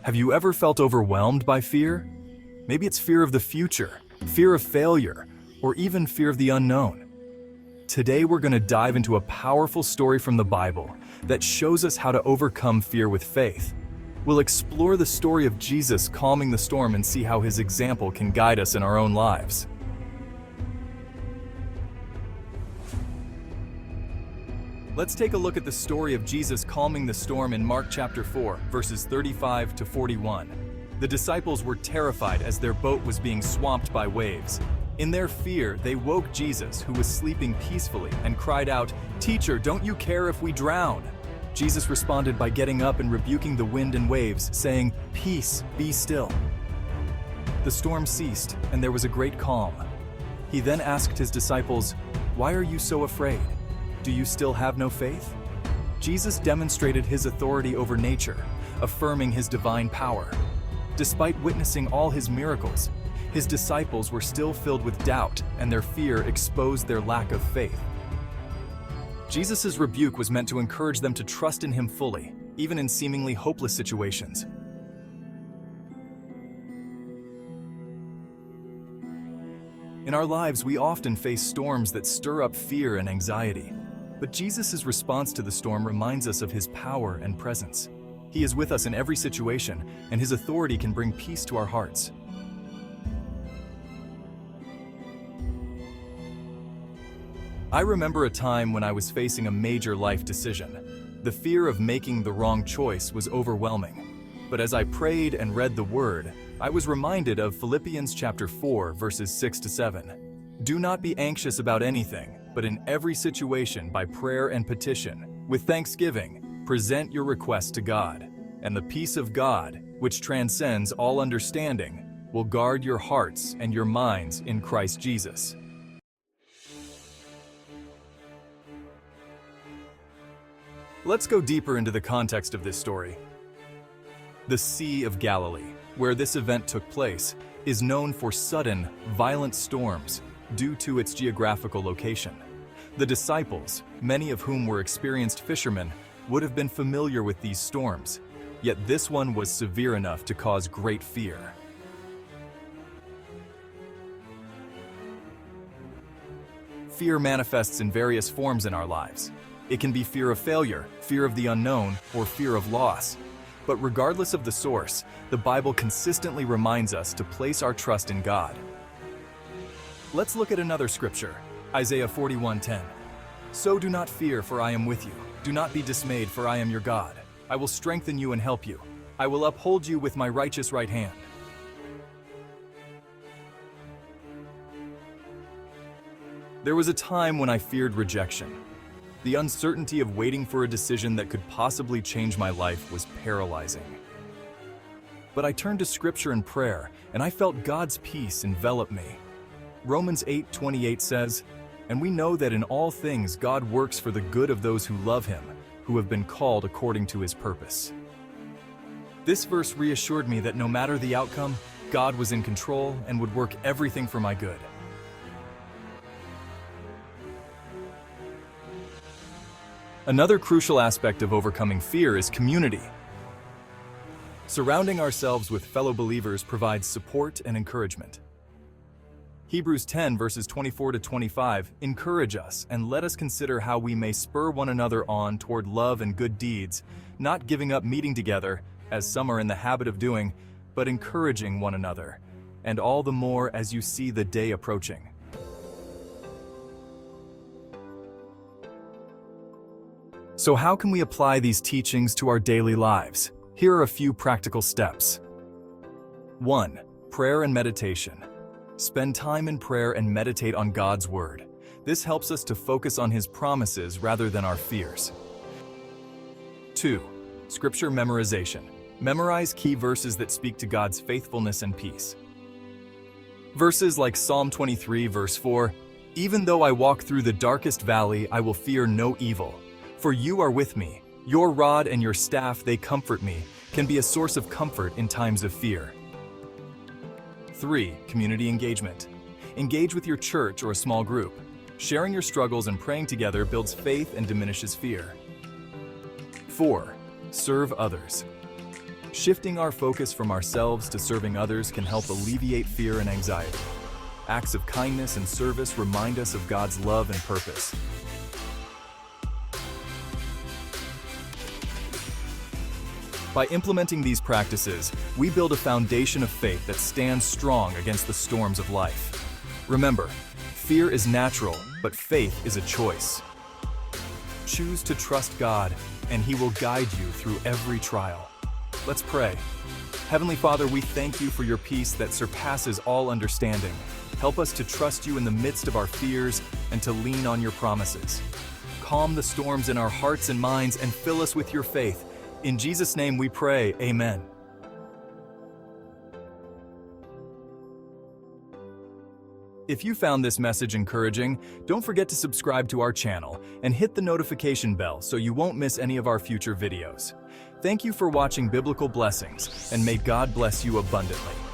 Have you ever felt overwhelmed by fear? Maybe it's fear of the future, fear of failure, or even fear of the unknown. Today we're going to dive into a powerful story from the Bible that shows us how to overcome fear with faith. We'll explore the story of Jesus calming the storm and see how his example can guide us in our own lives. Let's take a look at the story of Jesus calming the storm in Mark chapter 4, verses 35 to 41. The disciples were terrified as their boat was being swamped by waves. In their fear, they woke Jesus, who was sleeping peacefully, and cried out, "Teacher, don't you care if we drown?" Jesus responded by getting up and rebuking the wind and waves, saying, "Peace, be still." The storm ceased, and there was a great calm. He then asked his disciples, "Why are you so afraid? Do you still have no faith?" Jesus demonstrated his authority over nature, affirming his divine power. Despite witnessing all his miracles, his disciples were still filled with doubt, and their fear exposed their lack of faith. Jesus' rebuke was meant to encourage them to trust in him fully, even in seemingly hopeless situations. In our lives, we often face storms that stir up fear and anxiety. But Jesus' response to the storm reminds us of his power and presence. He is with us in every situation, and his authority can bring peace to our hearts. I remember a time when I was facing a major life decision. The fear of making the wrong choice was overwhelming. But as I prayed and read the Word, I was reminded of Philippians chapter 4, verses 6 to 7. "Do not be anxious about anything, but in every situation by prayer and petition, with thanksgiving, present your requests to God. And the peace of God, which transcends all understanding, will guard your hearts and your minds in Christ Jesus." Let's go deeper into the context of this story. The Sea of Galilee, where this event took place, is known for sudden, violent storms due to its geographical location. The disciples, many of whom were experienced fishermen, would have been familiar with these storms, yet this one was severe enough to cause great fear. Fear manifests in various forms in our lives. It can be fear of failure, fear of the unknown, or fear of loss. But regardless of the source, the Bible consistently reminds us to place our trust in God. Let's look at another scripture, Isaiah 41:10. "So do not fear, for I am with you. Do not be dismayed, for I am your God. I will strengthen you and help you. I will uphold you with my righteous right hand." There was a time when I feared rejection. The uncertainty of waiting for a decision that could possibly change my life was paralyzing. But I turned to Scripture and prayer, and I felt God's peace envelop me. Romans 8:28 says, "And we know that in all things God works for the good of those who love him, who have been called according to his purpose." This verse reassured me that no matter the outcome, God was in control and would work everything for my good. Another crucial aspect of overcoming fear is community. Surrounding ourselves with fellow believers provides support and encouragement. Hebrews 10 verses 24 to 25 encourage us and let us consider how we may spur one another on toward love and good deeds, not giving up meeting together, as some are in the habit of doing, but encouraging one another, and all the more as you see the day approaching. So how can we apply these teachings to our daily lives? Here are a few practical steps. 1. Prayer and meditation. Spend time in prayer and meditate on God's Word. This helps us to focus on His promises rather than our fears. 2. Scripture memorization. Memorize key verses that speak to God's faithfulness and peace. Verses like Psalm 23 verse 4, "Even though I walk through the darkest valley, I will fear no evil. For you are with me. Your rod and your staff, they comfort me," can be a source of comfort in times of fear. 3. Community engagement. Engage with your church or a small group. Sharing your struggles and praying together builds faith and diminishes fear. 4. Serve others. Shifting our focus from ourselves to serving others can help alleviate fear and anxiety. Acts of kindness and service remind us of God's love and purpose. By implementing these practices, we build a foundation of faith that stands strong against the storms of life. Remember, fear is natural, but faith is a choice. Choose to trust God, and He will guide you through every trial. Let's pray. Heavenly Father, we thank you for your peace that surpasses all understanding. Help us to trust you in the midst of our fears and to lean on your promises. Calm the storms in our hearts and minds and fill us with your faith. In Jesus' name we pray, amen. If you found this message encouraging, don't forget to subscribe to our channel and hit the notification bell so you won't miss any of our future videos. Thank you for watching Biblical Blessings, and may God bless you abundantly.